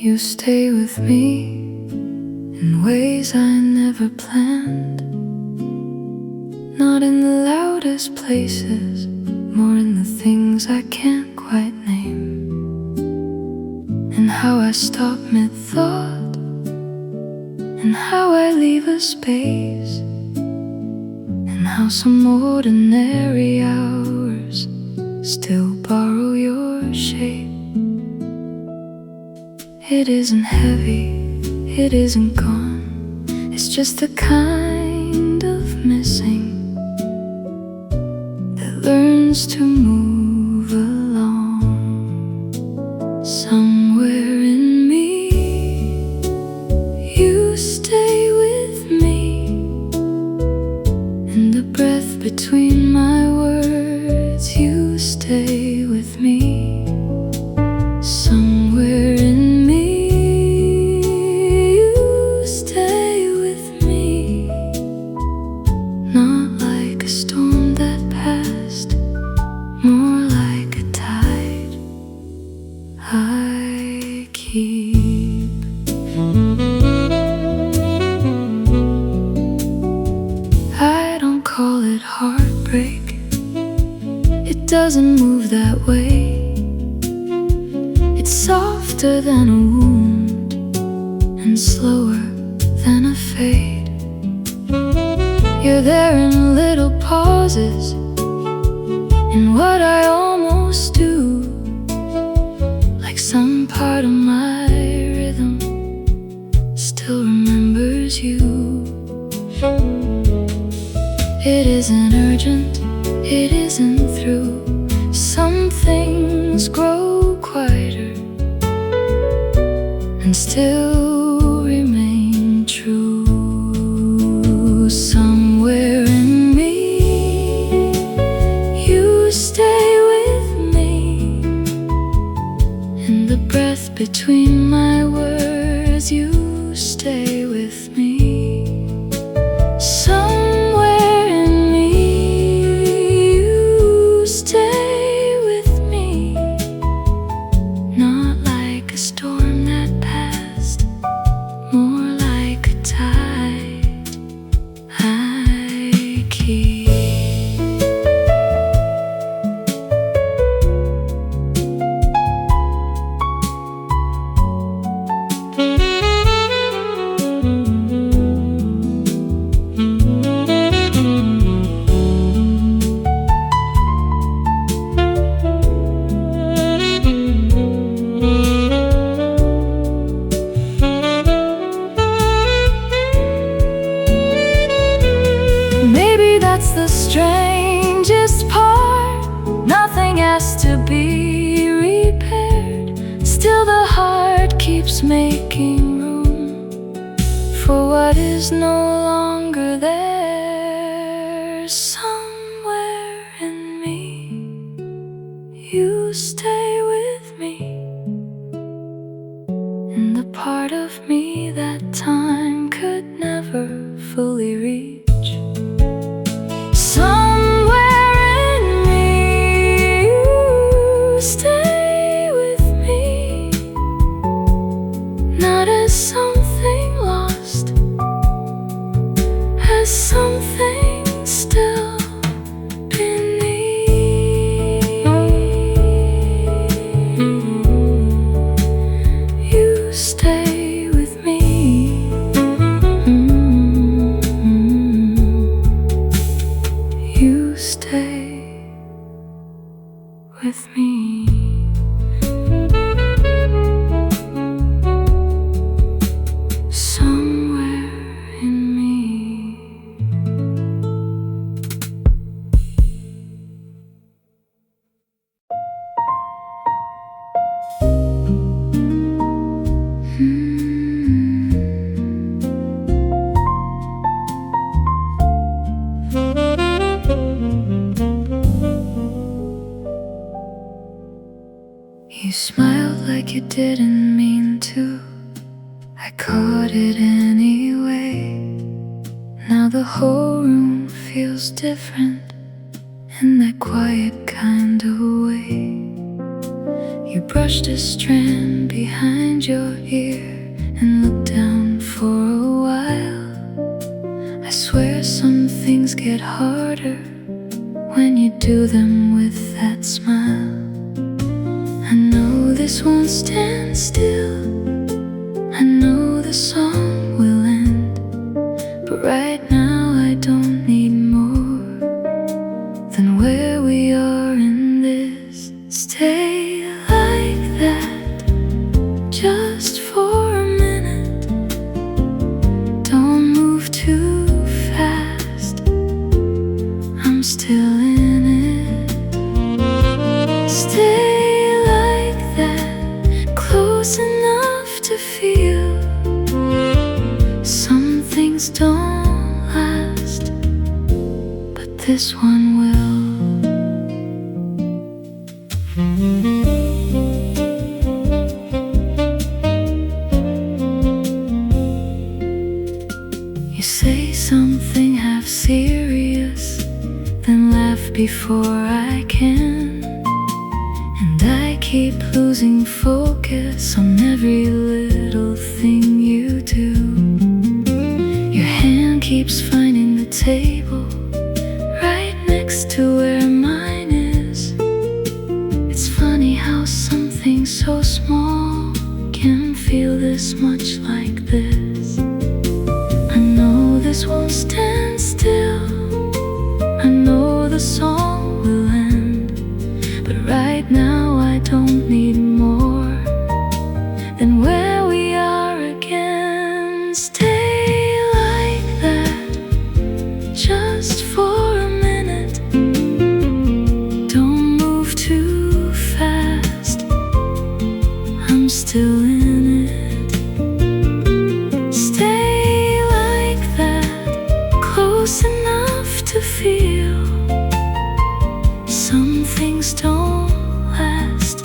You stay with me in ways I never planned. Not in the loudest places, more in the things I can't quite name. And how I stop mid-thought, and how I leave a space, and how some ordinary hours still borrow your shape. It isn't heavy, it isn't gone. It's just a kind of missing that learns to move along. Somewhere in me, you stay with me, and the breath between my words, you stay with me. Somewhere in me, you stay with me. Not like a storm that passed, more like a tide I keep. I don't call it heartbreak, it doesn't move that way. It's softer than a wound and slower than a fade. You're there in little pauses, in what I almost do, like some part of my rhythm still remembers you. It isn't urgent, it isn't through. Some things grow quieter and still remain true. Somewhere in me, you stay with me, and the breath between my words, you stay with me. Somewhere in me, you stay with me. Not like a storm that passed, more like a tide I keep. Maybe that's the strangest part. Nothing has to be repaired. Still the heart keeps making room for what is no longer there. Somewhere in me, you stay with me, in the part of me that time could never fully reach. Somewhere in me, you stay with me, not as something lost, as something still beneath. You stay with me. You stay with me. Somewhere in me. You smiled like you didn't mean to. I caught it anyway. Now the whole room feels different in that quiet kind of way. You brushed a strand behind your ear and looked down for a while. I swear some things get harder when you do them with that smile. I know this won't stand still, I know the song will end, but right now I don't need more than where we are in this. Stay like that, just for a minute. Don't move too fast, I'm still in it. Stay like that, close enough to feel. Some things don't last, but this one will. You say something half serious, then laugh before I can. And I keep losing focus on every little thing you do. Your hand keeps finding the table right next to where mine is. It's funny how something so small can feel this much like this. I know this won't stand still, I know the song will end, but right now I don't need more than where we are again. Stay like that, just for a minute. Don't move too fast, I'm still in it. Stay like that, close enough to feel. Some things don't last,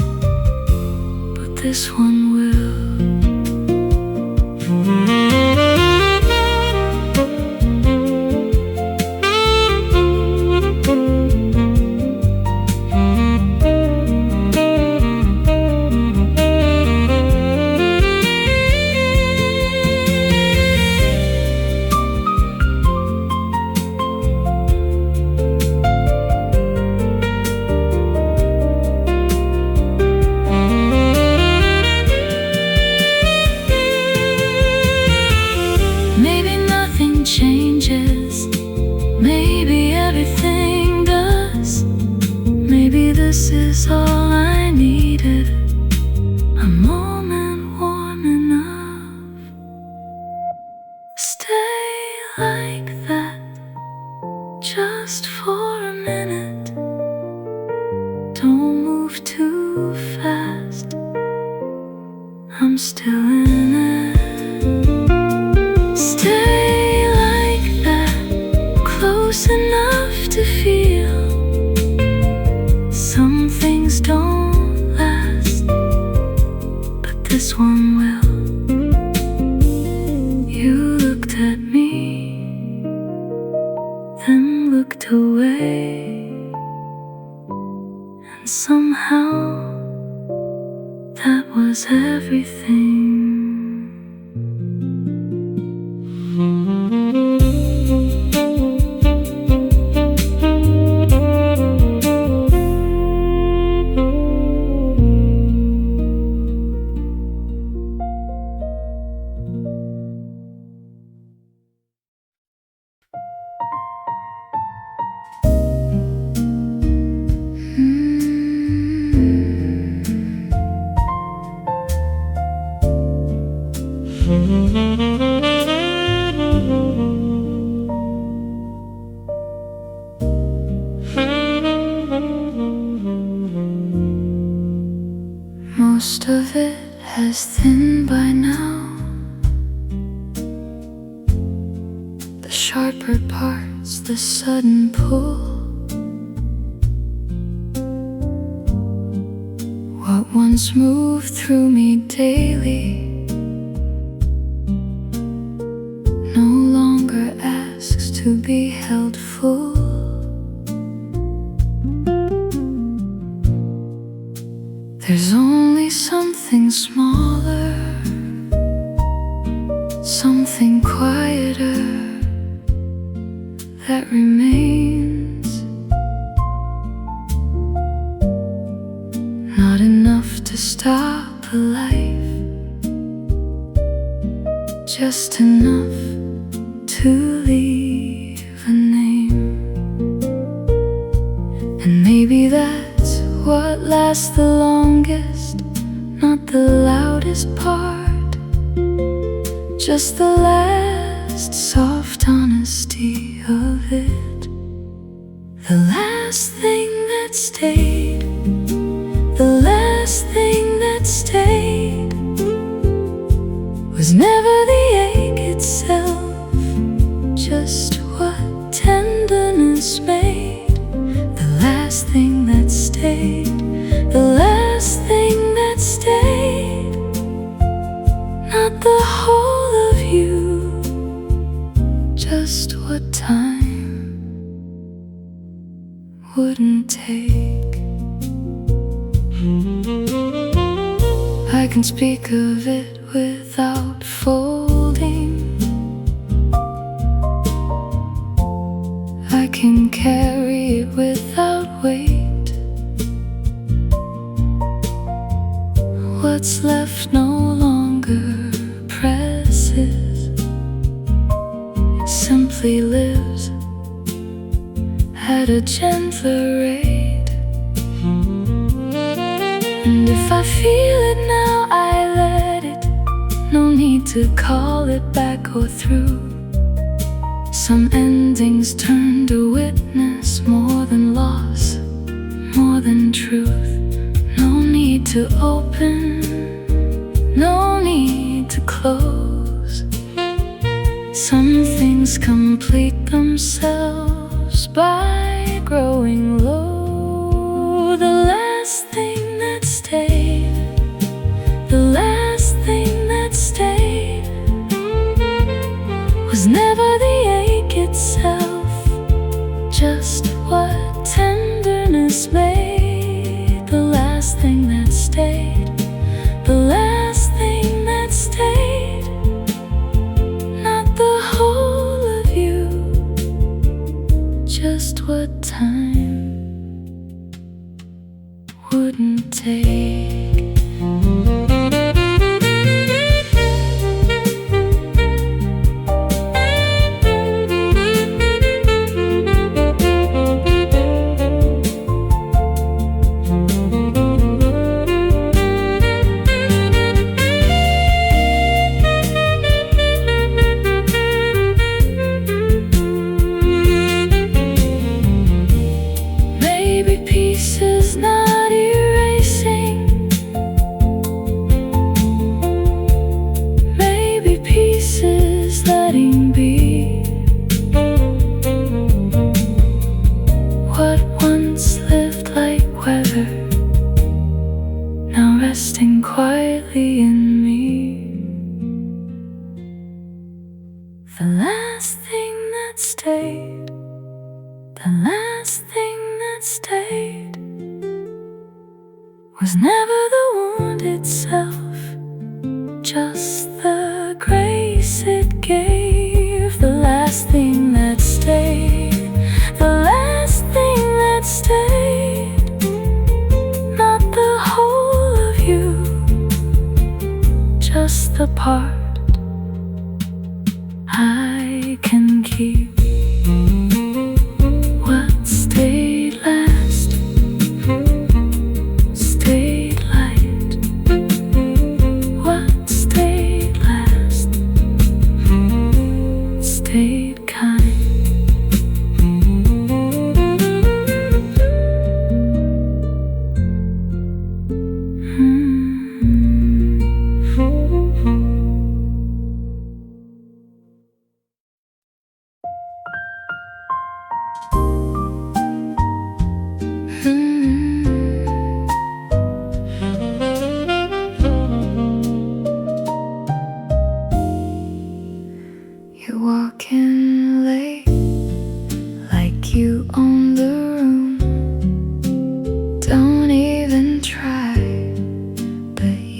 but this one will. Changes, maybe everything does. Maybe this is all I needed, a moment warm enough. Stay like that, just for a minute. Don't move too fast, I'm still in it. Stay close enough to feel. Some things don't last, but this one will. You looked at me, then looked away, and somehow that was everything. Most of it has thinned by now. The sharper parts, the sudden pull. What once moved through me daily no longer asks to be held full. There's only only something smaller, something quieter that remains. Not enough to stop a life, just enough to leave a name. And maybe that's what lasts the longest, not the loudest part, just the last soft honesty of it. The last thing that stayed, the last thing that stayed was never the ache itself, just what tenderness made. The last thing that stayed, the last thing that stayed, not the whole of you, just what time wouldn't take. I can speak of it without folding, I can carry it without weight. What's left no longer presses, it simply lives at a gentler rate. And if I feel it now, I let it. No need to call it back or through. Some endings turn to witness more than loss, more than truth. No need to open, no need to close. Some things complete themselves by growing low. The last thing that stayed, the last thing that stayed was never the ache itself, just what tenderness made. The last thing that stayed, the last thing that stayed, not the whole of you, just what time wouldn't take. Pieces not erasing, maybe pieces letting be. What once lived like weather, now resting quietly in me. The last thing that stayed, the last thing that stayed was never the wound itself, just the grace it gave. The last thing that stayed, the last thing that stayed, not the whole of you, just the part I can keep. What stayed last, stayed light. What stayed last, stayed kind.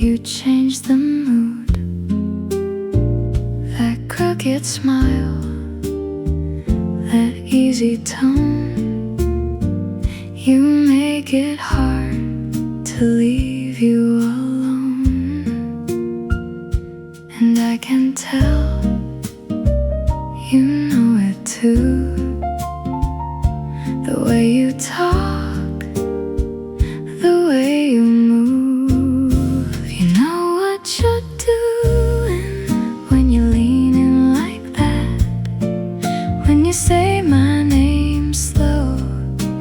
You changed the mood. That crooked smile, that easy tone, you make it hard to leave you alone. And I can tell you know it too. The way you talk, the way you move, you know what you're doing when you lean in like that. When you say my name slow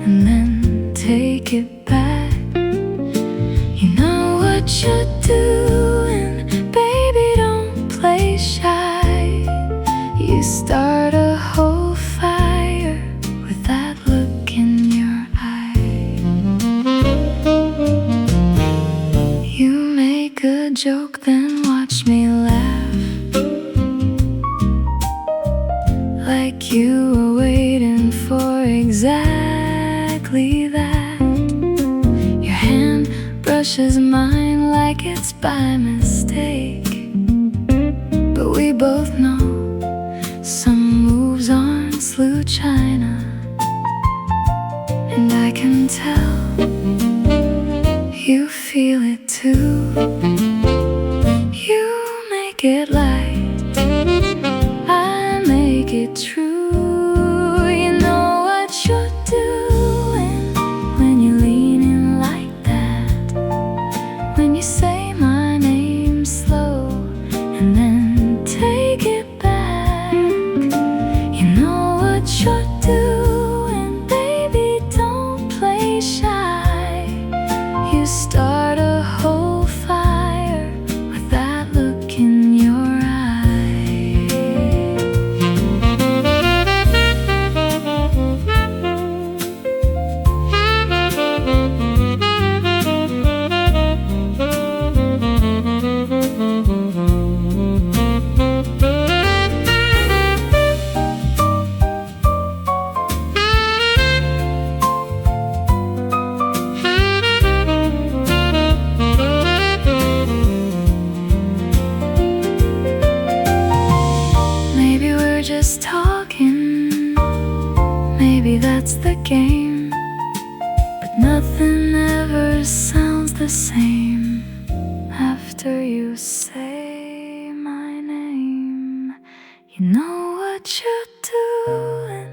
and then take it back, you know what you're doing, baby, don't play shy. You start a whole fire with that look in your eye. You make a joke, then watch me laugh, like you were waiting for exactly that. Your hand brushes mine like it's by mistake, but we both know some moves aren't slew china. And I can tell you feel it too. You make it light, I make it true. You know what you're doing when you lean in like that. When you say my name slow and then take it back, you know what you're doing, baby, don't play shy. You start a whole fire with that look in your eye. Maybe we're just talking, maybe that's the game, but nothing ever sounds the same after you say my name. You know what you're doing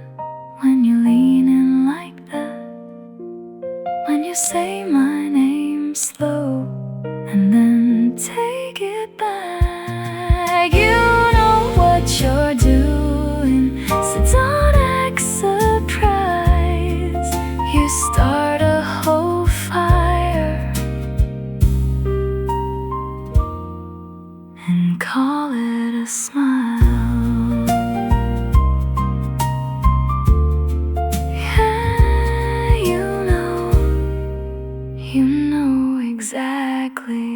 when you lean in like that. When you say my name slow and then take it back, you know what you're doing, so don't act surprised. You start a whole fire and call it a smile. Yeah, you know exactly.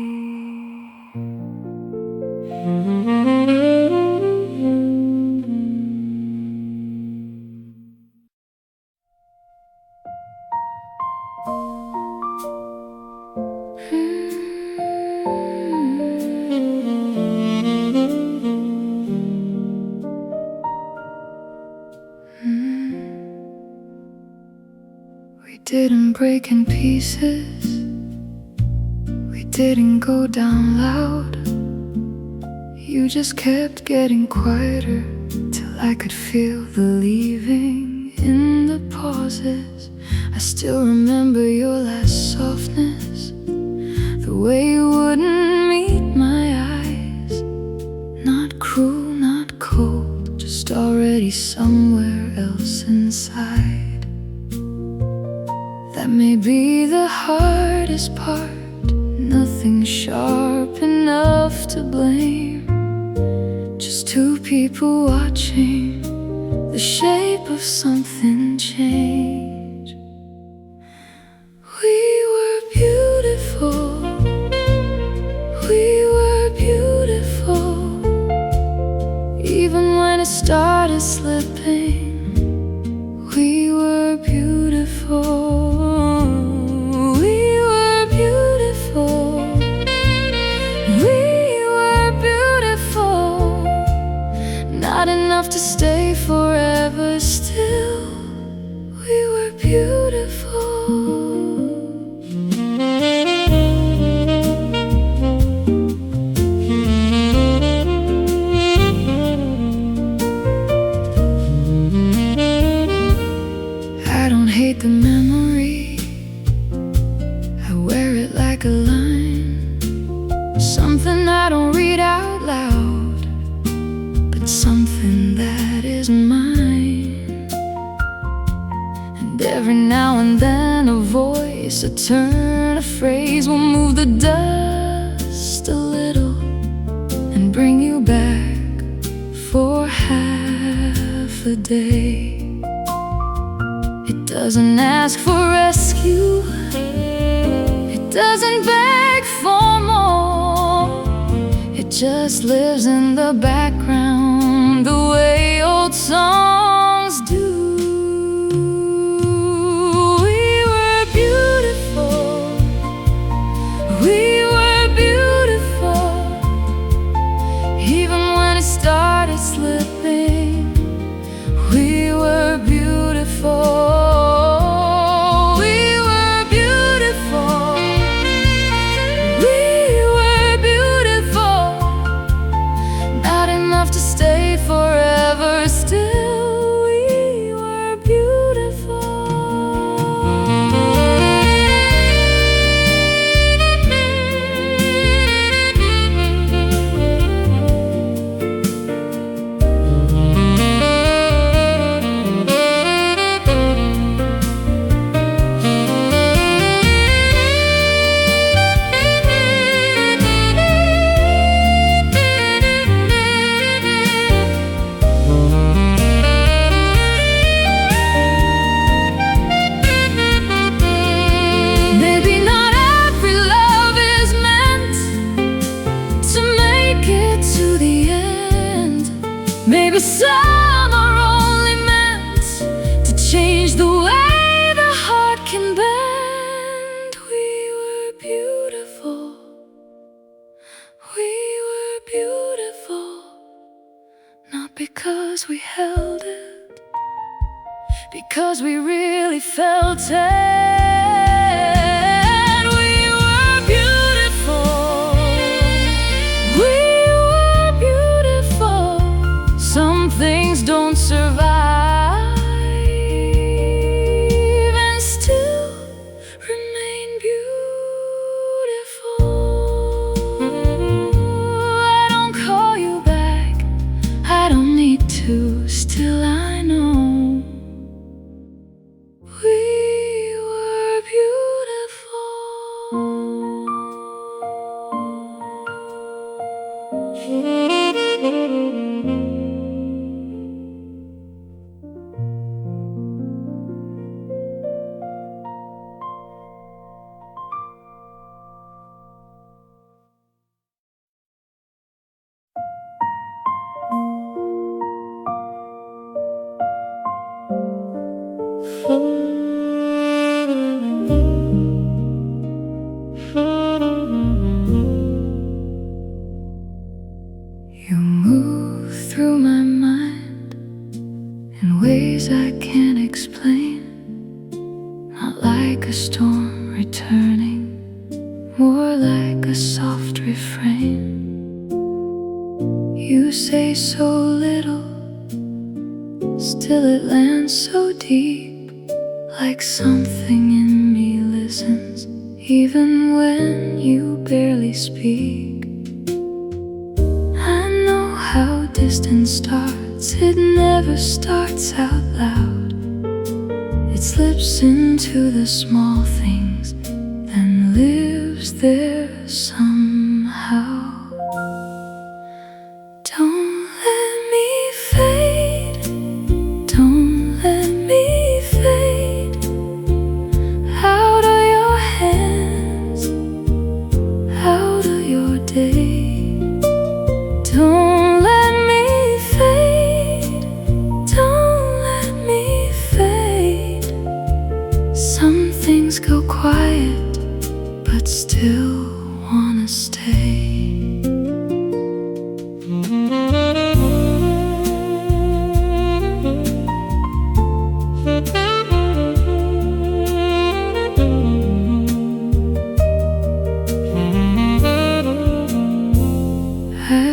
We didn't break in pieces, we didn't go down loud. You just kept getting quieter till I could feel the leaving in the pauses. I still remember your last softness, the way you wouldn't meet my eyes. Not cruel, not cold, just already somewhere else inside. That may be the hardest part, nothing sharp enough to blame. Just two people watching the shape of something change. We were beautiful, we were beautiful. Even when it started slipping, we were beautiful. We were beautiful. to stay forever still. We were beautiful. I don't hate the memory, I wear it like a line, something I don't read out loud, but something that is mine. And every now and then a voice, a turn, a phrase will move the dust a little and bring you back for half a day. It doesn't ask for rescue, it doesn't beg for more. It just lives in the background the way old songs do. We were beautiful, we were beautiful, even when it started slipping. We were beautiful. Maybe some are only meant to change the way the heart can bend. We were beautiful, we were beautiful, not because we held it, because we really felt it. Things don't survive and still remain beautiful. I don't call you back, I don't need to, still I know we were beautiful. You move through my mind in ways I can't explain, not like a storm returning, more like a soft refrain. You say so little, still it lands so deep, like something in me listens, even when you barely speak. I know how distance starts, it never starts out loud. It slips into the small things, then lives there somehow. Don't let me fade, don't let me fade out of your hands, out of your day. Don't let me fade, don't let me fade. Some things go quiet, but still wanna stay.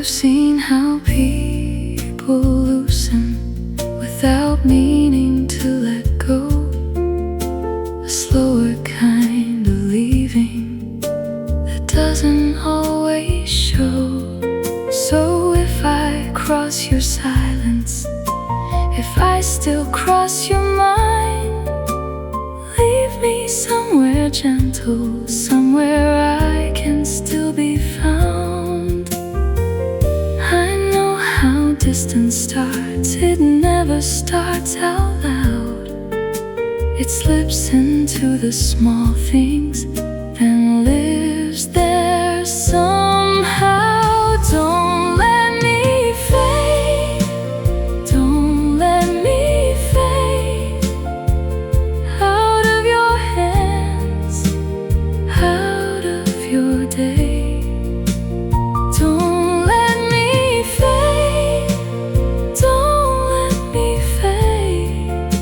I've seen how people loosen without meaning to let go, a slower kind of leaving that doesn't always show. So if I cross your silence, if I still cross your mind, leave me somewhere gentle, somewhere I can still be found. I know how distance starts, it never starts out loud. It slips into the small things, then lives there somehow. Don't let me fade, don't let me fade out of your hands, out of your day. Don't let me fade, don't let me fade.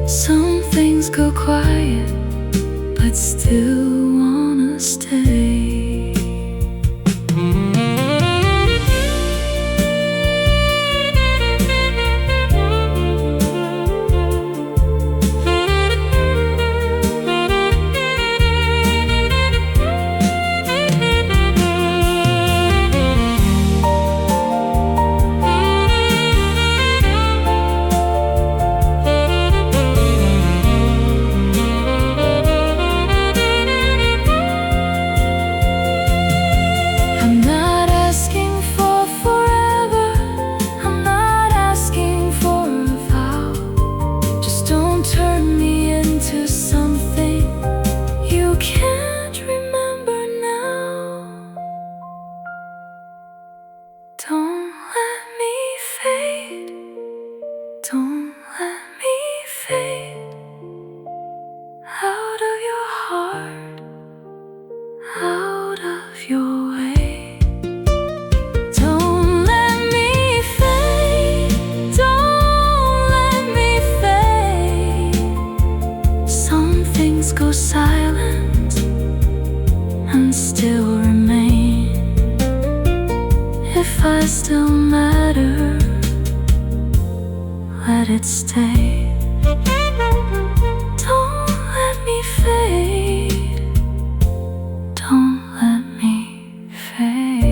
Some things go quiet, but still wanna stay. Don't let me fade, don't let me fade out of your heart, out of your way. Don't let me fade, don't let me fade. Some things go silent and still remain. If I still matter, let it stay. Don't let me fade, don't let me fade.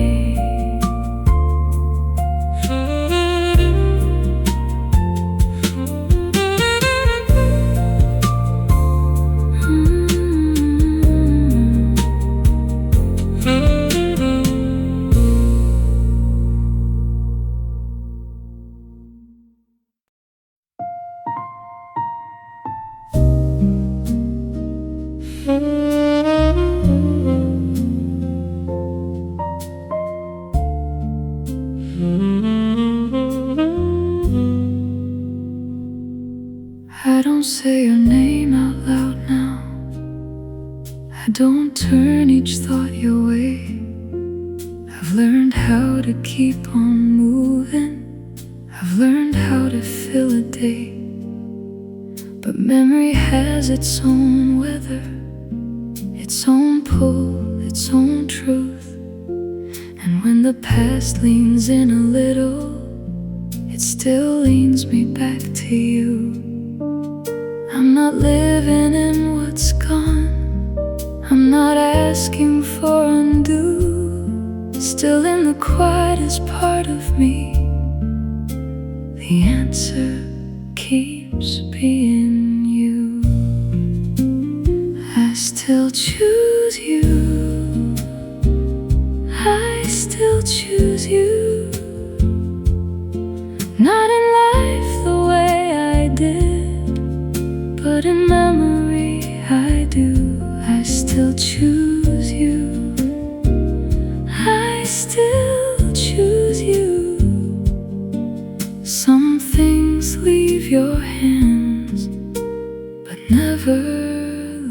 I don't say your name out loud now. I don't turn each thought your way. I've learned how to keep on moving. I've learned how to fill a day. But memory has its own weather, its own pull, its own truth. And when the past leans in a little, it still leans me back to you. I'm not living in what's gone, I'm not asking for undo. Still in the quietest part of me, the answer keeps being you. I still choose you, I still choose you. Not in life the way I did, but in memory I do. I still choose you, I still choose you. Some things leave your hands, but never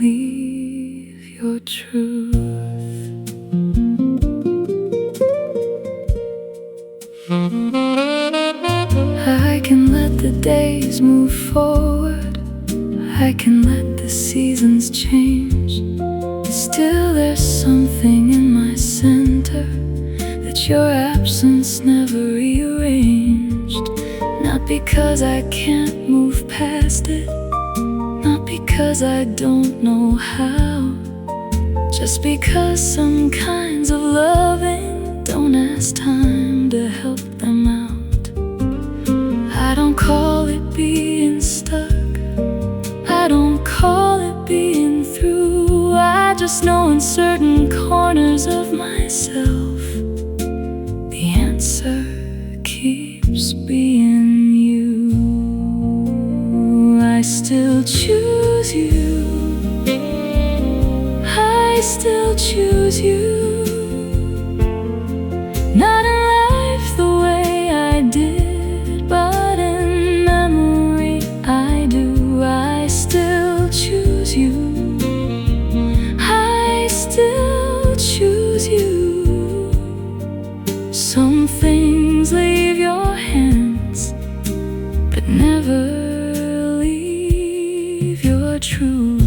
leave your truth. I can let the days move forward, I can let the seasons change. Still there's something in my center that but your absence never rearranged. Not because I can't move past it, not because I don't know how, just because some kinds of loving don't ask time to help them out. I don't call it being stuck, I don't call it being through. I just know in certain corners of myself the answer keeps being you. I still choose you, I still choose you. Not in life the way I did, but in memory I do. I still choose you, I still choose you. Some things leave your hands, but never leave your truth.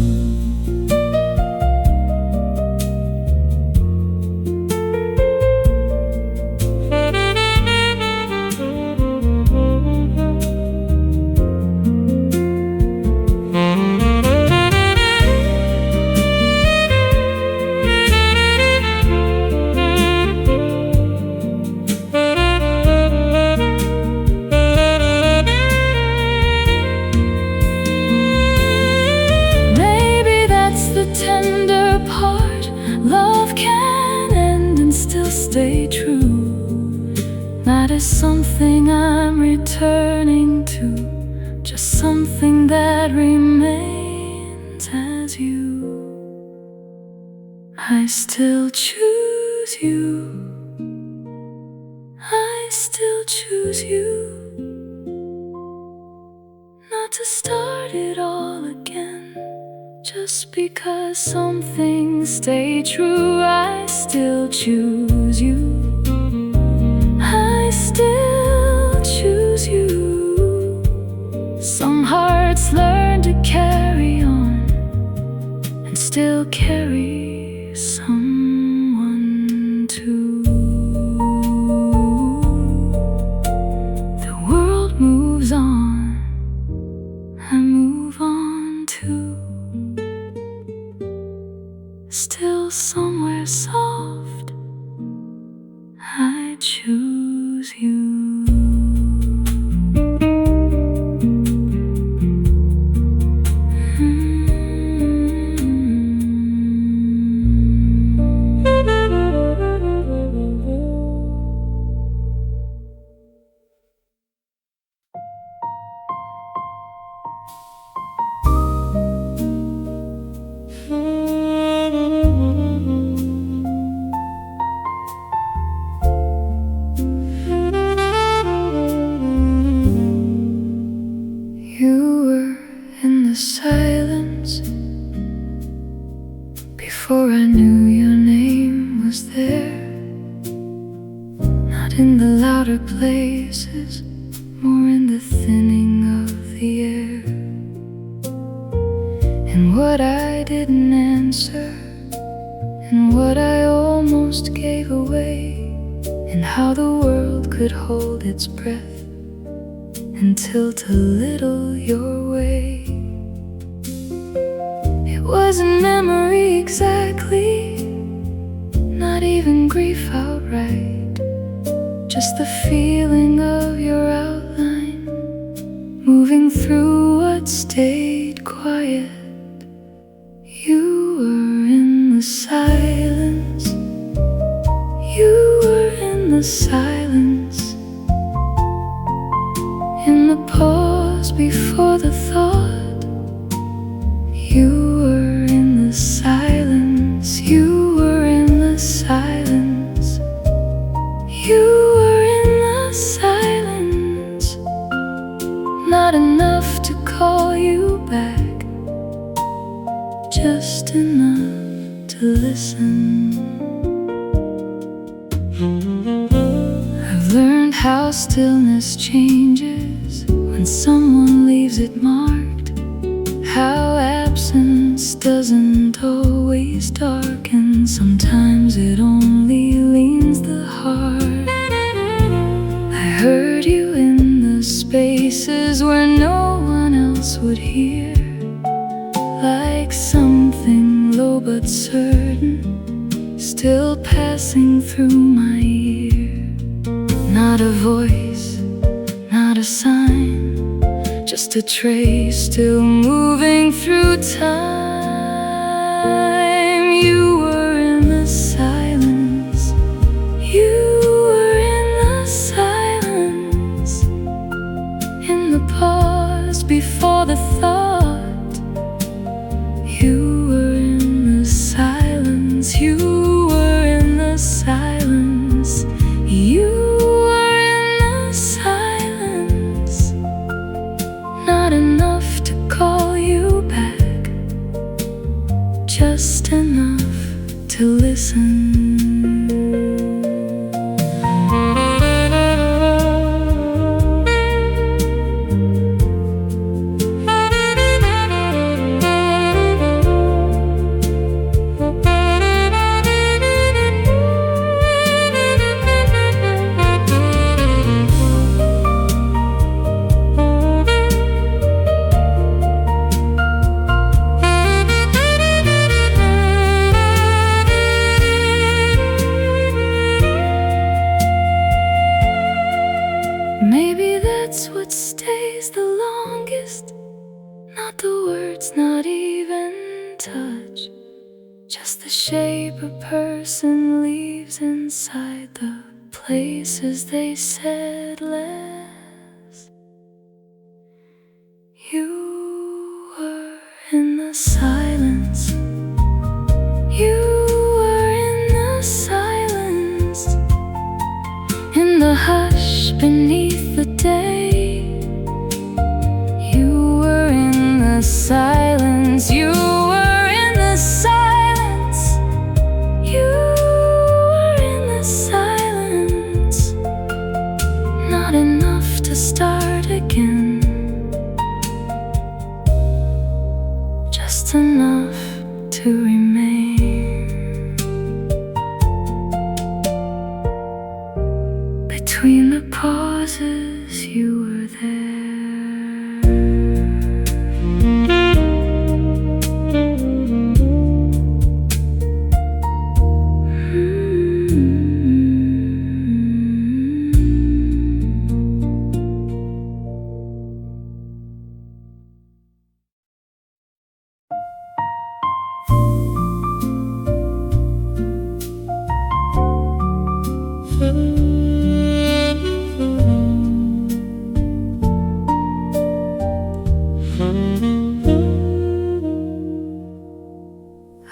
Tender part, love can end and still stay true. That is something I'm returning to, just something that remains as you. I still choose you, I still choose you. Not to start it all again, just because some things stay true. I still choose you, I still choose you. Some hearts learn to carry on and still carry someone too. The world moves on, I move on too. Still somewhere soft, I choose you. Silence before I knew your name was there. Not in the louder places, more in the thinning of the air. And what I didn't answer, and what I almost gave away, and how the world could hold its breath and tilt a little your way. It wasn't memory exactly, not even grief outright, just the feeling of your outline moving through what stayed quiet. You were in the silence, you were in the silence, in the pause before the thought. You were in the silence, you were in the silence, you were in the silence. Not enough to call you back, just enough to listen. I've learned how stillness changes when someone leaves it marked, how absence doesn't always darken, sometimes it only leans the heart. places where no one else would hear, like something low but certain, still passing through my ear. Not a voice, not a sign, just a trace still moving through time. You were in the silence, you were in the silence, in the pause before the thought. You were in the silence, you were in the silence, you were in the silence. Not enough to call you back, just enough to listen. Maybe that's what stays the longest. Not the words, not even touch, just the shape a person leaves inside the places they said less. You were in the silence, you were in the silence, in the hush beneath the day. You were in the silence, you were in the silence, you were in the silence. Not enough to start again, just enough to remain. Between the pauses, you were there.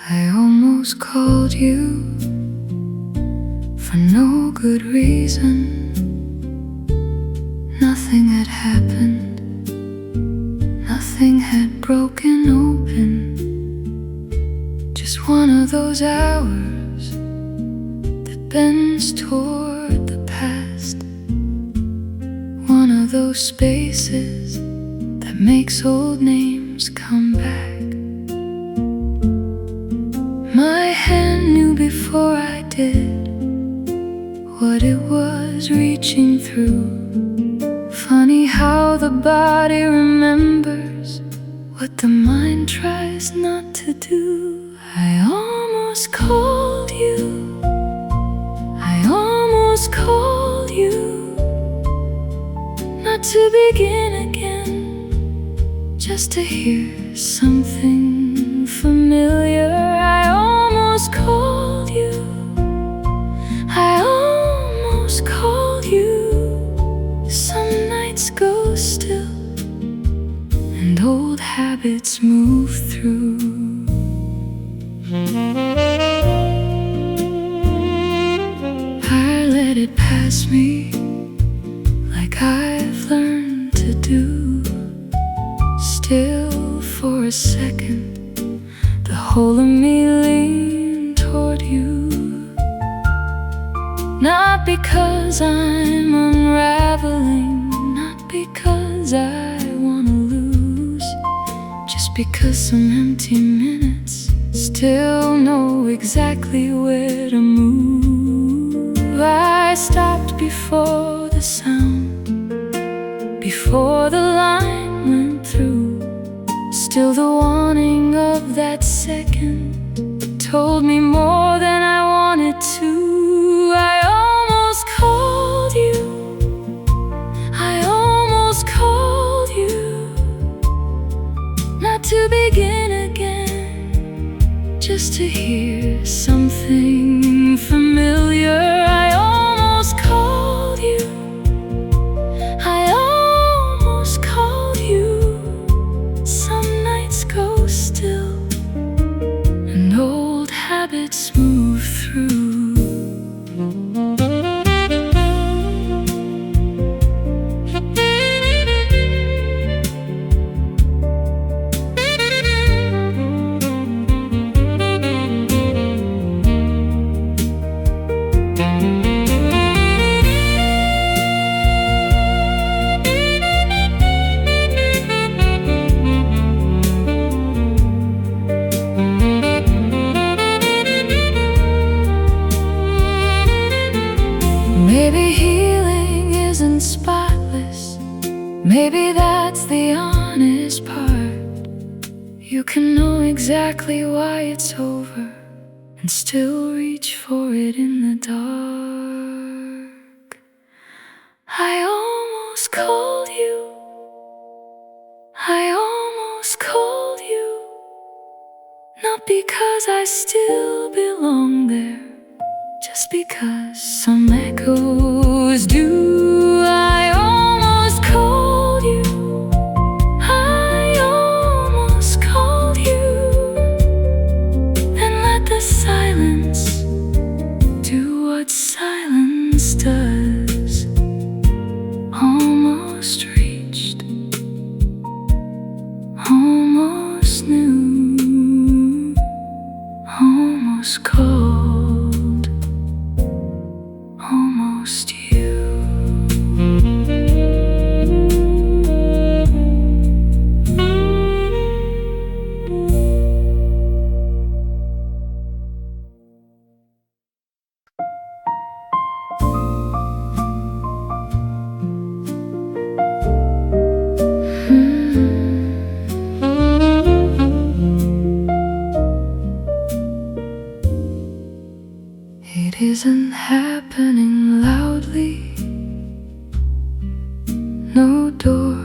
I almost called you for no good reason. Nothing had happened, nothing had broken open. Just one of those hours that bends toward the past, one of those spaces that makes old names come back. My hand knew before I did what it was reaching through. Funny how the body remembers what the mind tries not to do. I almost called you, I almost called you, not to begin again, just to hear something familiar. I almost called you, I almost called you. Some nights go still and old habits move through. I let it pass me like I've learned to do. Still for a second, the whole of me leaned toward you. Not because I'm unraveling, not because I wanna lose, just because some empty minutes still know exactly where to move. I stopped before the sound, before the line went through. Still the warning of that second told me more than I wanted to. I almost called you, I almost called you, not to begin again, just to hear something familiar. I almost called you, I almost called you. Some nights go still and old habits move through. Maybe healing isn't spotless. Maybe that's the honest part. You can know exactly why it's over and still reach for it in the dark. I almost called you, I almost called you, not because I still belong there, just because some echoes do. I almost called you, I almost called you, and let the silence do what silence does. Almost reached, almost knew, almost called, almost you. It isn't happening loudly. No door,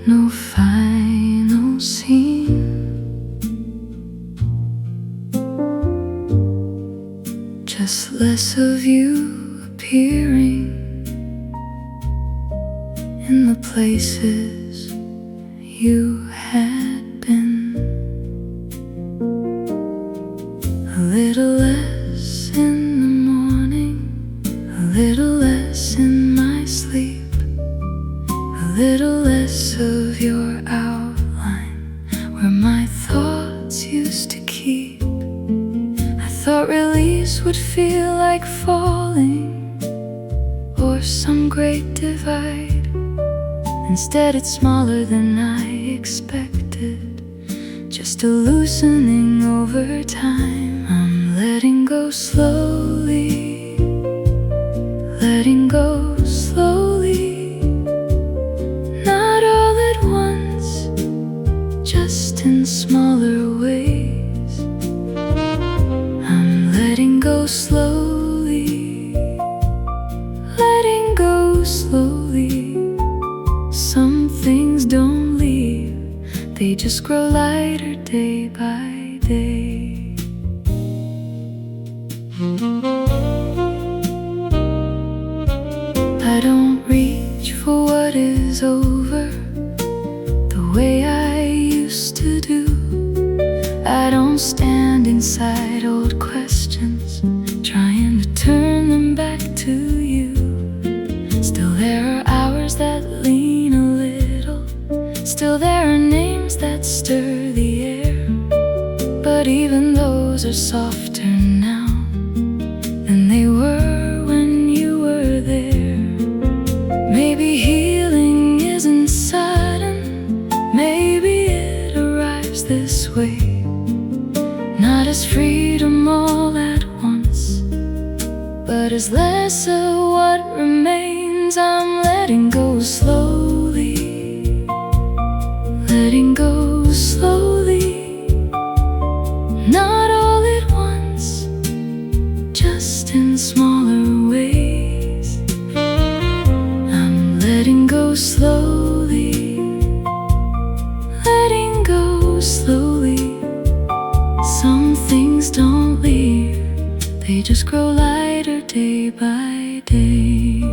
no final scene. Just less of you appearing in the places you had been. A little less in the morning, a little less in my sleep, a little less of your outline where my thoughts used to keep. I thought release would feel like falling or some great divide. Instead it's smaller than I expected, just a loosening over time. I'm letting go slowly, letting go slowly, not all at once, just in smaller ways. I'm letting go slowly, letting go slowly. Some things don't leave, they just grow lighter day by day. I don't reach for what is over the way I used to do. I don't stand inside old questions, trying to turn them back to you. Still there are hours that lean a little, still there are names that stir the air, but even those are softer now than they were when you were there. Maybe healing isn't sudden, maybe it arrives this way, not as freedom all at once, but as less of what remains. I'm letting go slowly, slowly, letting go slowly. Some things don't leave, they just grow lighter day by day.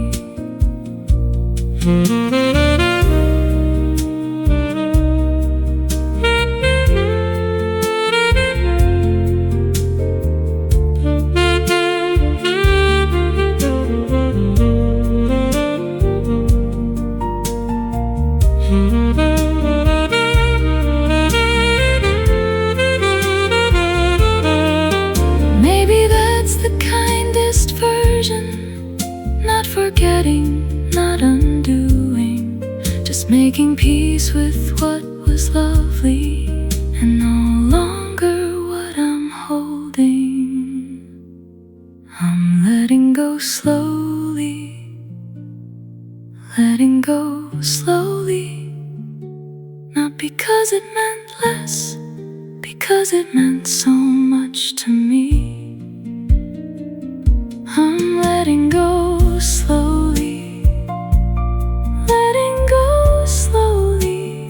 Maybe that's the kindest version, not forgetting, not undoing, just making peace with what was lovely and no longer what I'm holding. I'm letting go slowly, letting go slowly, not because it meant less, because it meant so much to me. I'm letting go slowly, letting go slowly.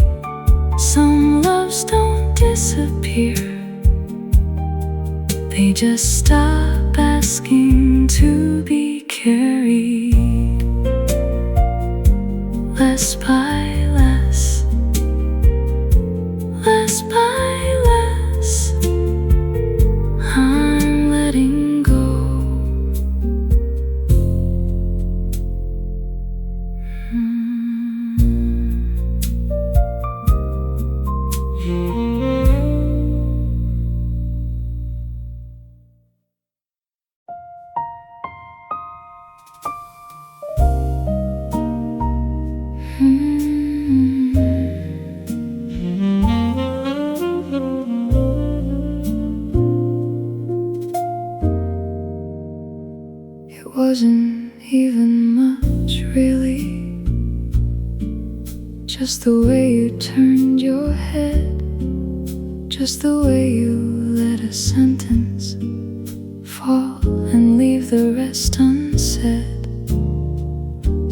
Some loves don't disappear, they just stop asking to be carried. Less by less, less by less, I'm letting go. It wasn't even much, really, just the way you turned your head, just the way you let a sentence fall and leave the rest unsaid.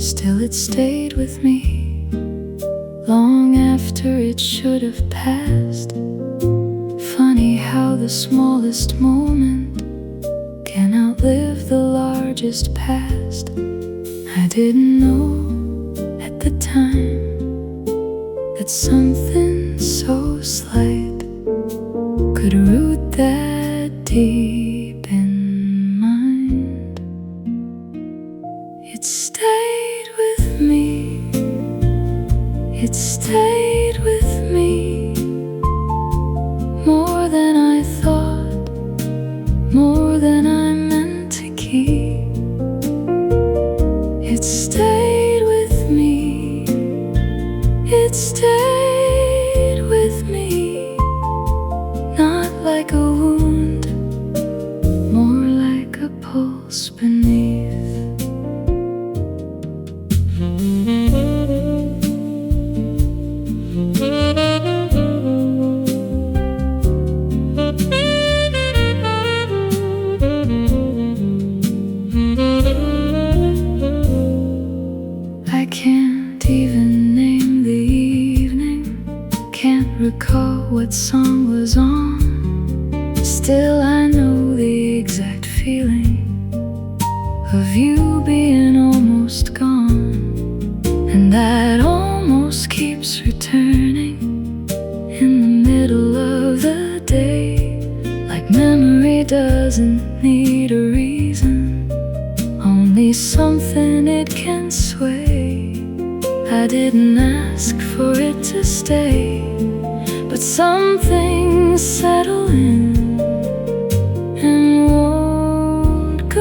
Still it stayed with me long after it should have passed. Funny how the smallest moment can outlive the largest past. I didn't know at the time that something so slight could root that deep in mind. It stayed with me, it stayed with me, more than I thought, more than I meant to keep. It stayed with me, it stayed with me, not like a wound, more like a pulse beneath. I can't even name the evening, can't recall what song was on. Still I know the exact feeling of you being almost gone, and that almost keeps returning in the middle of the day, like memory doesn't need a reason, only something it can sway. I didn't ask for it to stay, but some things settle in and won't go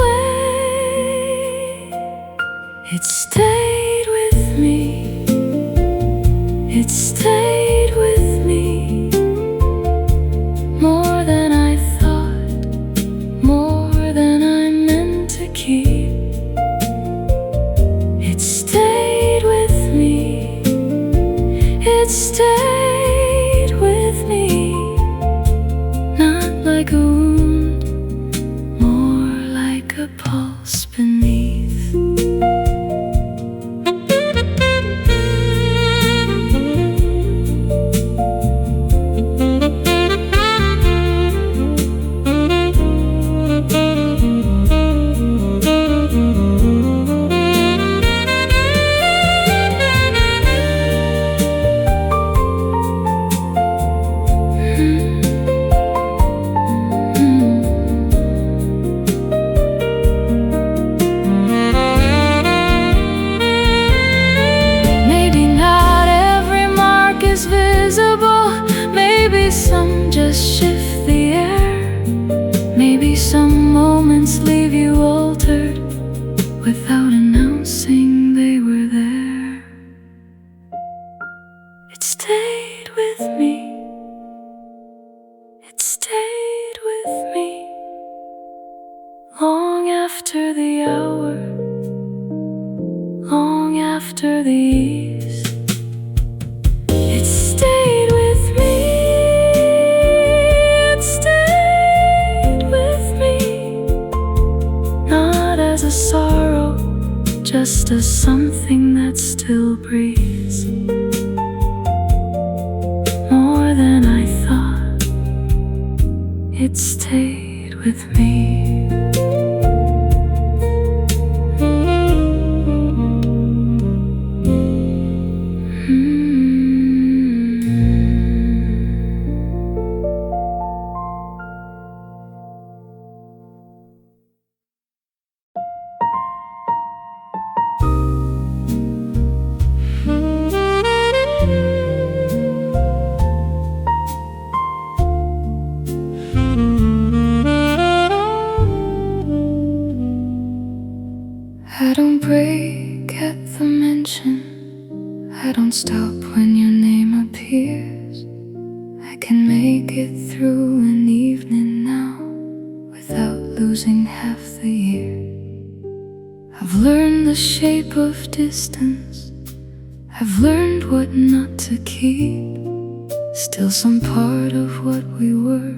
away. It stayed with me, it stayed with me, more than I thought, more than I meant to keep. It stayed with me, it stayed with me, not like a wound, more like a pulse beneath. after the hour, long after the ease. It stayed with me, it stayed with me, not as a sorrow, just as something that still breathes. More than I thought, it stayed with me. I don't break at the mention, I don't stop when your name appears. I can make it through an evening now without losing half the year. I've learned the shape of distance, I've learned what not to keep. Still some part of what we were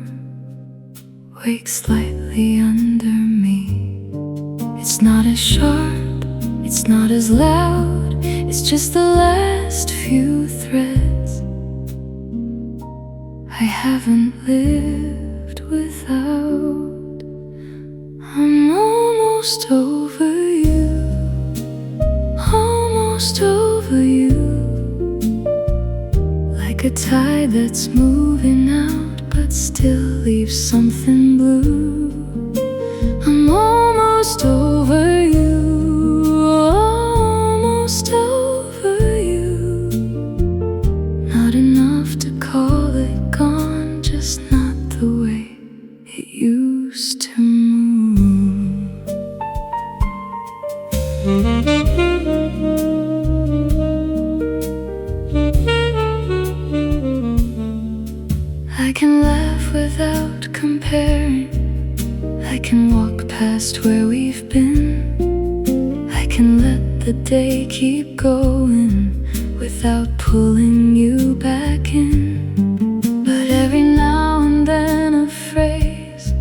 wakes slightly under me. It's not as sharp, it's not as loud, it's just the last few threads I haven't lived without. I'm almost over you, almost over you, like a tide that's moving out but still leaves something blue. I'm almost over you, almost over you, not enough to call it gone, just not the way it used to move. I can laugh without comparing, I can walk past where we've been, I can let the day keep going without pulling you back in. But every now and then a phrase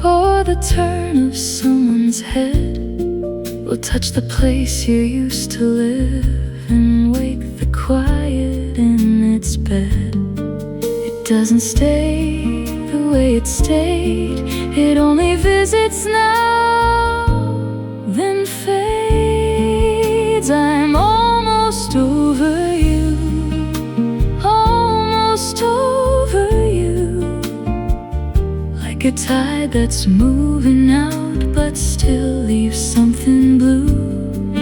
or the turn of someone's head will touch the place you used to live and wake the quiet in its bed. It doesn't stay the way it stayed, it only visits now, then fades. I'm almost over you, almost over you, like a tide that's moving out but still leaves something blue.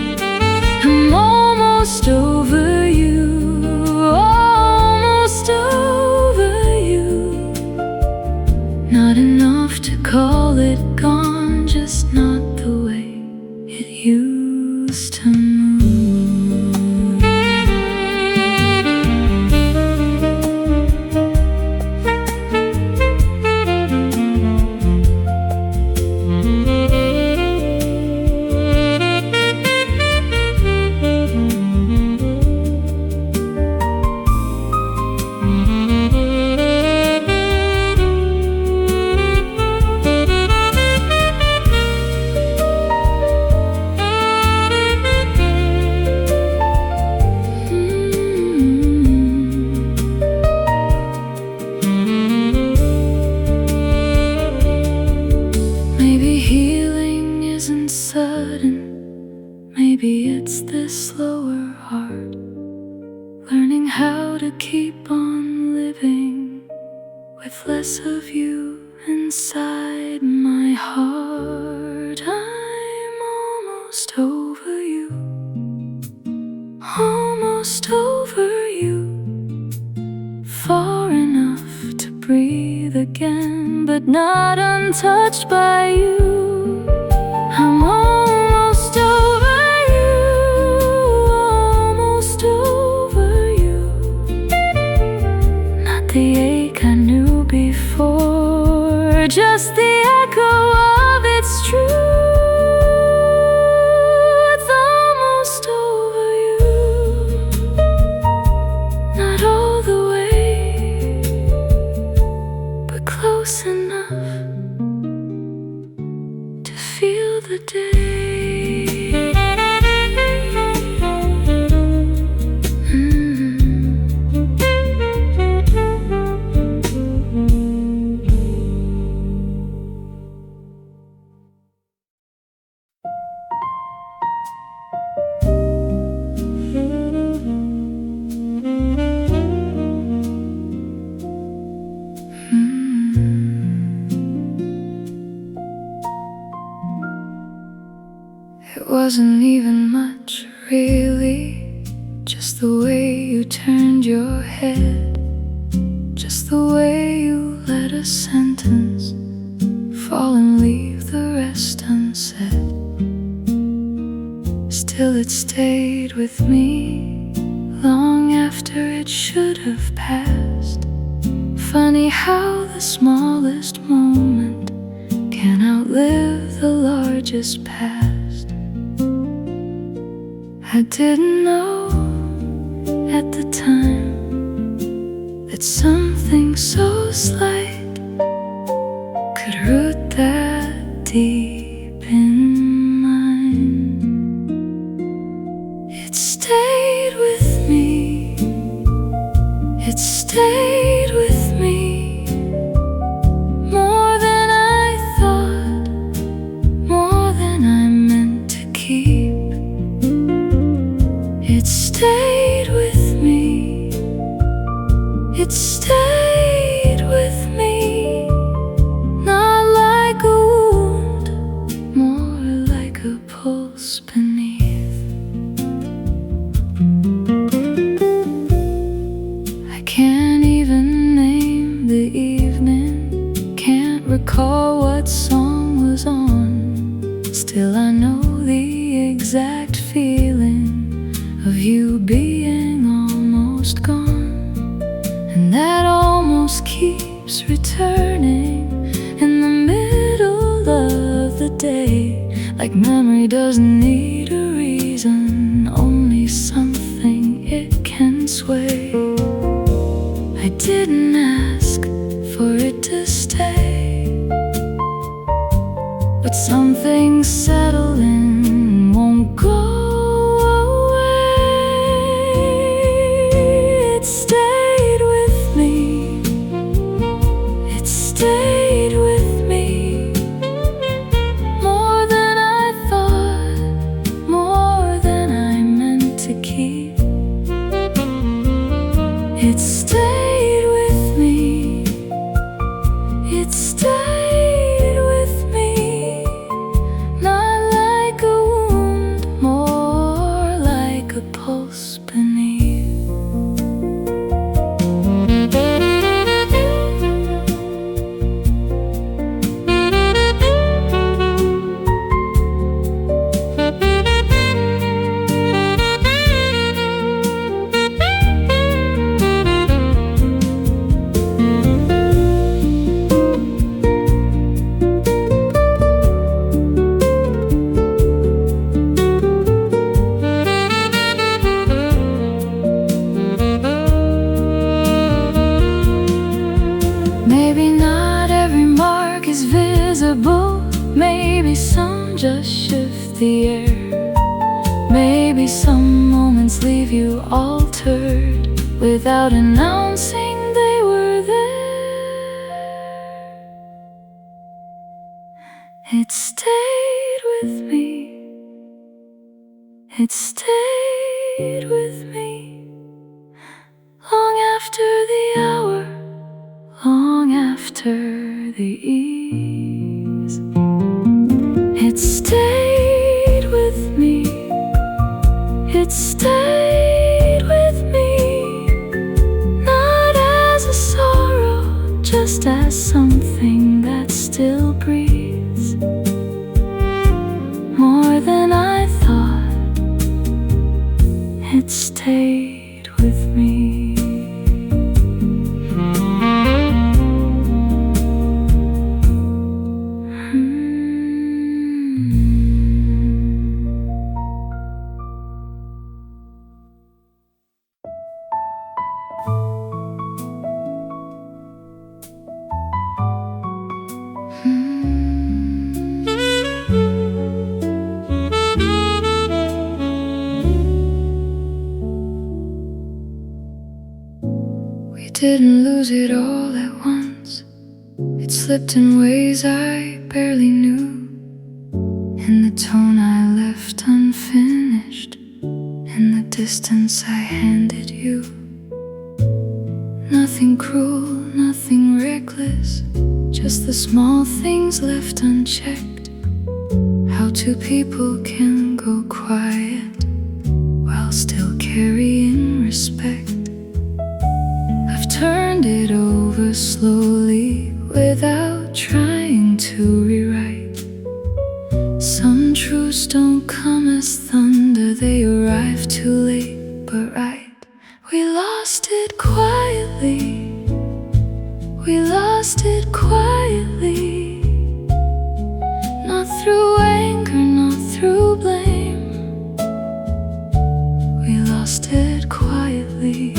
I'm almost over you, almost over you, not enough to call it gone, just not the way it used to move. Maybe healing isn't sudden, maybe it's this slower heart, learning how to keep on living with less of you inside my heart. I'm almost over you, almost over you, far enough to breathe again, but not untouched by you. I'm almost over you, almost over you, not the ache I knew before, just the echo of its truth. It wasn't even much, really, just the way you turned your head, just the way you let a sentence fall and leave the rest unsaid. Still it stayed with me long after it should have passed. Funny how the smallest moment can outlive the largest past. I didn't know at the time that something so slight could root that deep in mine. It stayed with me, it stayed with me, more than I thought, more than I meant to keep. It stayed with me, it stayed with me, not like a wound, more like a pulse beneath. I can't even name the evening, can't recall what song was on. Still I know the exact feeling of you being almost gone, and that almost keeps returning in the middle of the day, like memory doesn't need a reason, only something it can sway. I didn't ask for it to stay, but some things settle in and won't go. It stayed with me, it stayed with me, more than I thought, more than I meant to keep. It stayed with me, it stayed with me, not like a wound, more like a pulse beneath. Maybe not every mark is visible, maybe some just shift the air, maybe some moments leave you altered without announcing they were there. It stayed with me, it stayed with me, long after the hour, long after the ease. It stayed with me, it stayed with me, not as a sorrow, just as something that still breathes, more than I thought. It stayed with me. We didn't lose it all at once, it slipped in ways I barely knew, in the tone I left unfinished, in the distance I handed you. Nothing cruel, nothing reckless, just the small things left unchecked. How two people can go quiet while still carrying respect. I've turned it over slowly without trying to rewrite. Some truths don't come as thunder, they arrive too late, but right. We lost it quietly. We lost it quietly. Not through anger, not through blame. We lost it quietly.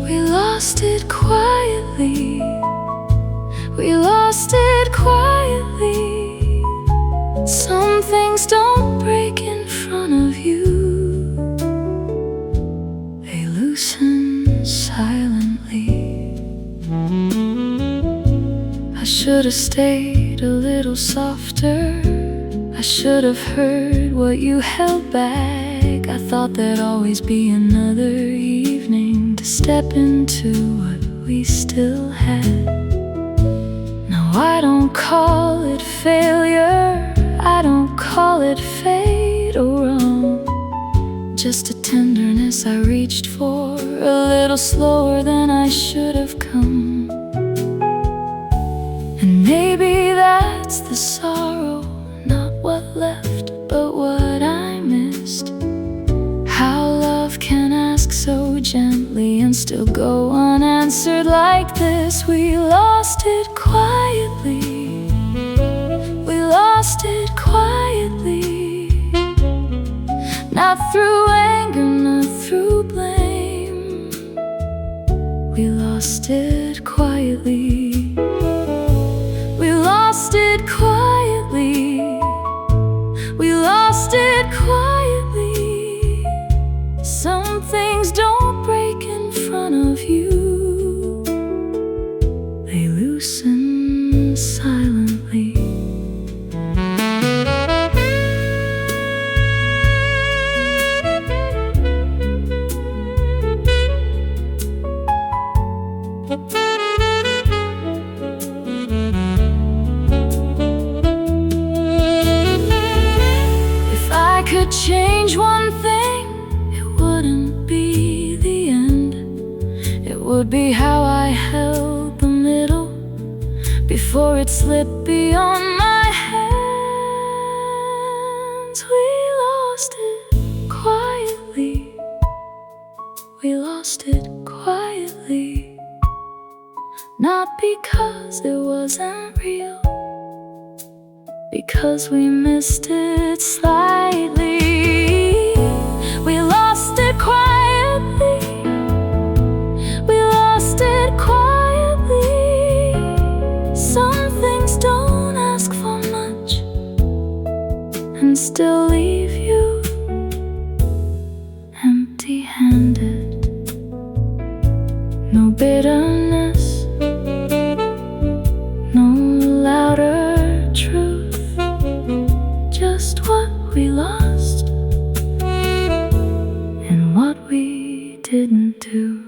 We lost it quietly. We lost it quietly. Some things don't break in front of you. They loosen silently. I should have stayed a little softer. I should have heard what you held back. I thought there'd always be another evening to step into what we still had. Now I don't call it failure, I don't call it fate or wrong. Just a tenderness I reached for, a little slower than I should have come. And maybe that's the sorrow, not what left, but what I missed. How love can ask so gently and still go unanswered like this. We lost it quietly. We lost it quietly. Not through anger, not through blame. We lost it quietly. We lost it quietly. We lost it quietly. Some things don't break in front of you. They loosen silently. Change one thing, it wouldn't be the end. It would be how I held the middle before it slipped beyond my hands. We lost it quietly. We lost it quietly. Not because it wasn't real, because we missed it slightly. We lost it quietly. We lost it quietly. Some things don't ask for much and still leave you empty-handed. No bitterness, no louder truth, just what we lost and what we didn't do.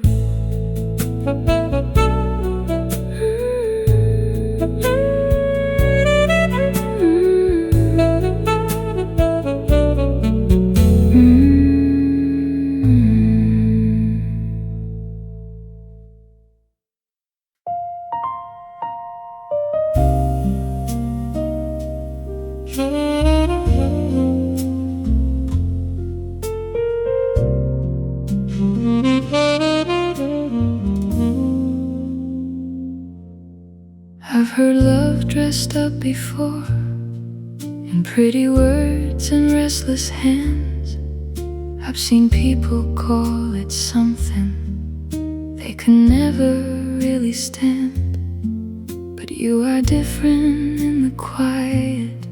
I've heard love dressed up before, in pretty words and restless hands. I've seen people call it something they could never really stand. But you are different in the quiet.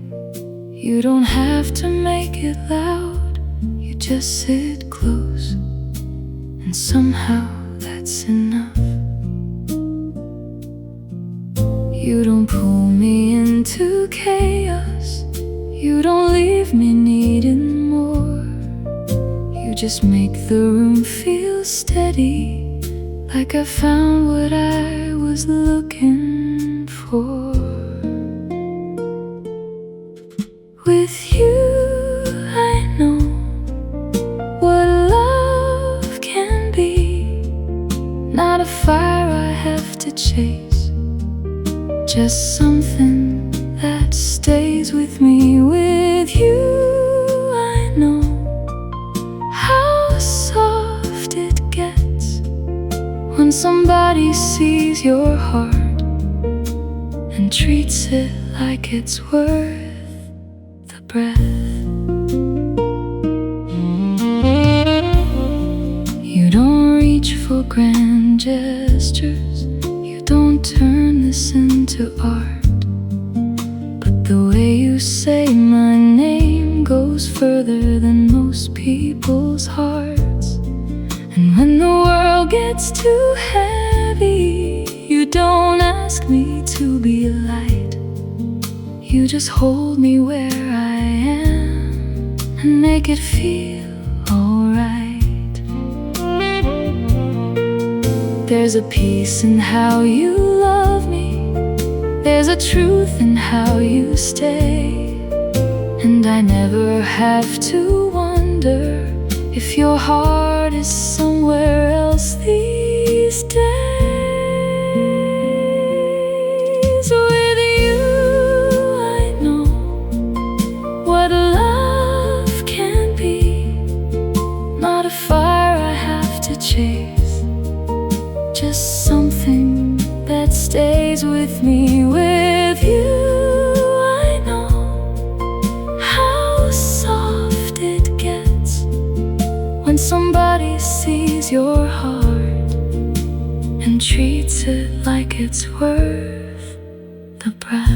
You don't have to make it loud. You just sit close, and somehow that's enough. You don't pull me into chaos. You don't leave me needing more. You just make the room feel steady, like I found what I was looking for. With you I know what love can be. Not a fire I have to chase, just something that stays with me. With you I know how soft it gets when somebody sees your heart and treats it like it's worth the breath. You don't reach for grand gestures, you don't turn this into art, but the way you say my name goes further than most people's hearts. And when the world gets too heavy, you don't ask me to be light, you just hold me where I am and make it feel alright. There's a peace in how you love me, there's a truth in how you stay, and I never have to wonder if your heart is somewhere else these days. With you I know what love can be. Not a fire I have to chase, just something that stays with me. With you I know how soft it gets when somebody sees your heart and treats it like it's worth the breath.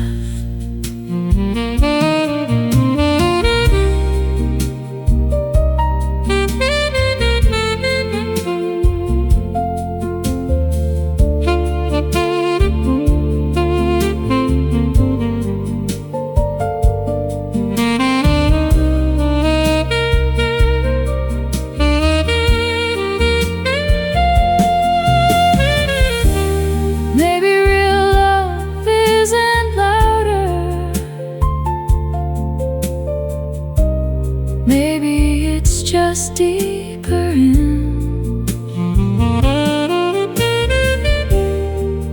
Maybe it's just deeper in.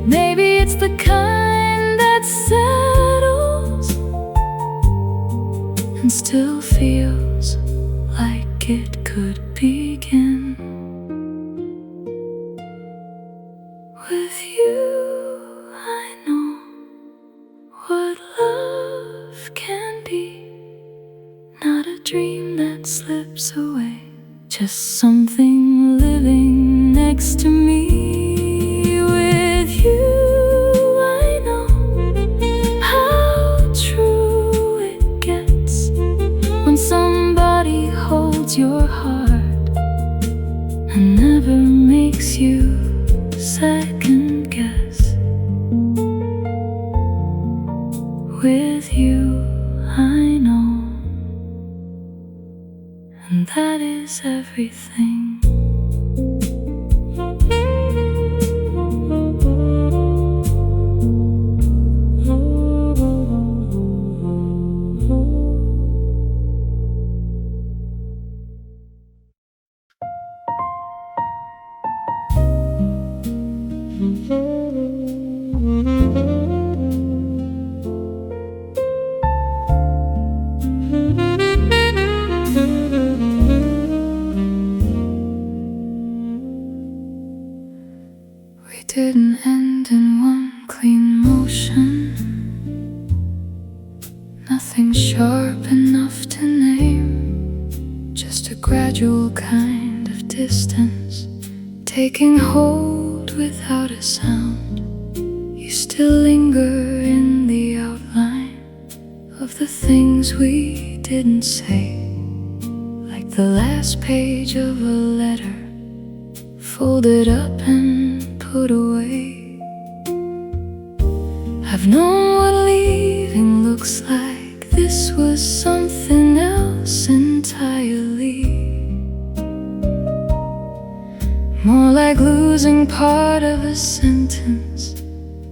Maybe it's the kind that settles and still feels like it could begin. With you I know what love can be. Not a dream that slips away, just something living next to me. With you I know how true it gets when somebody holds your heart and never makes you second guess. With you I know, and that is everything. We didn't end in one clean motion, nothing sharp enough to name, just a gradual kind of distance, taking hold without a sound. You still linger in the outline of the things we didn't say, like the last page of a letter, folded up and put away. I've known what leaving looks like, this was something else entirely. More like losing part of a sentence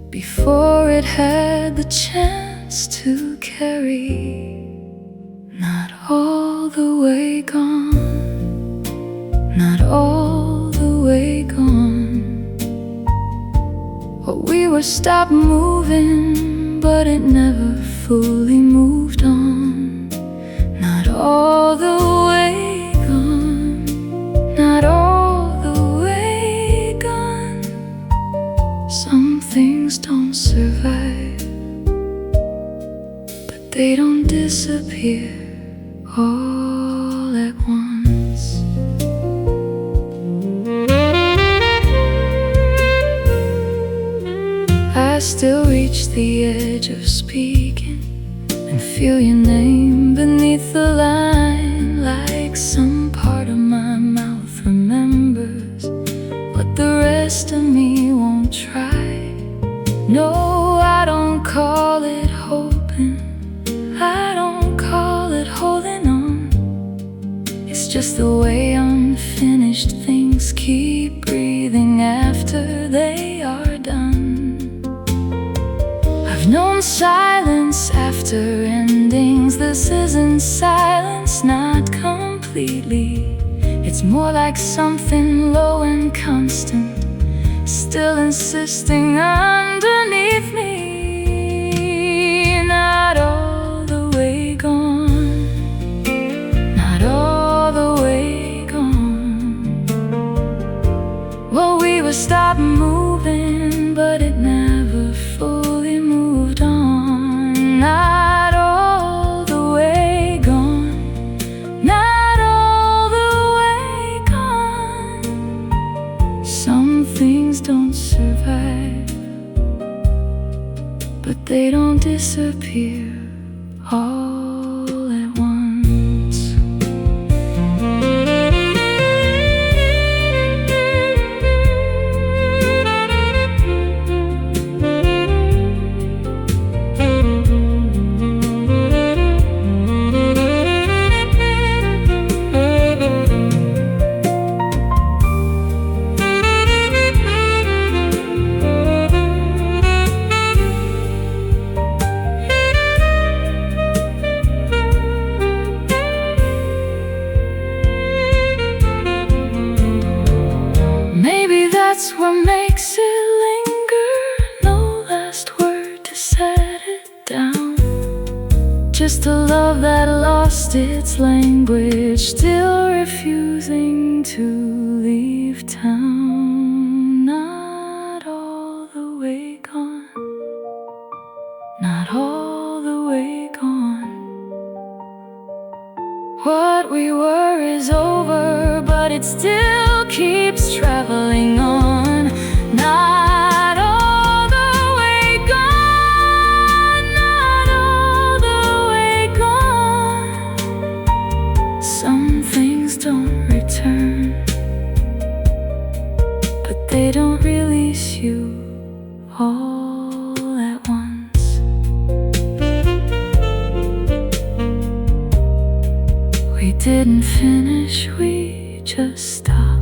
before it had the chance to carry. the way gone, not all the way gone. Well, we were stopped moving, but it never fully moved on. Not all the way gone, not all the way gone. Some things don't survive, but they don't disappear all at once. I still reach the edge of speaking and feel your name beneath the line, like some part of my mouth remembers what the rest of me won't try. No, I don't call it hoping, I don't call it holding on. It's just the way unfinished things keep breathing after they are done. I've known silence after endings. This isn't silence, not completely. It's more like something low and constant, still insisting underneath me. Not all the way gone, not all the way gone. Well, we were stopped moving, but it never fully moved on. Not all the way gone, not all the way gone. Some things don't survive, but they don't disappear all at once. That's what makes it linger. No last word to set it down. Just a love that lost its language, still refusing to leave town. Not all the way gone, not all the way gone. What we were is over, but it still keeps traveling on. Not all the way gone, not all the way gone. Some things don't return, but they don't release you all at once. We didn't finish, we just stopped.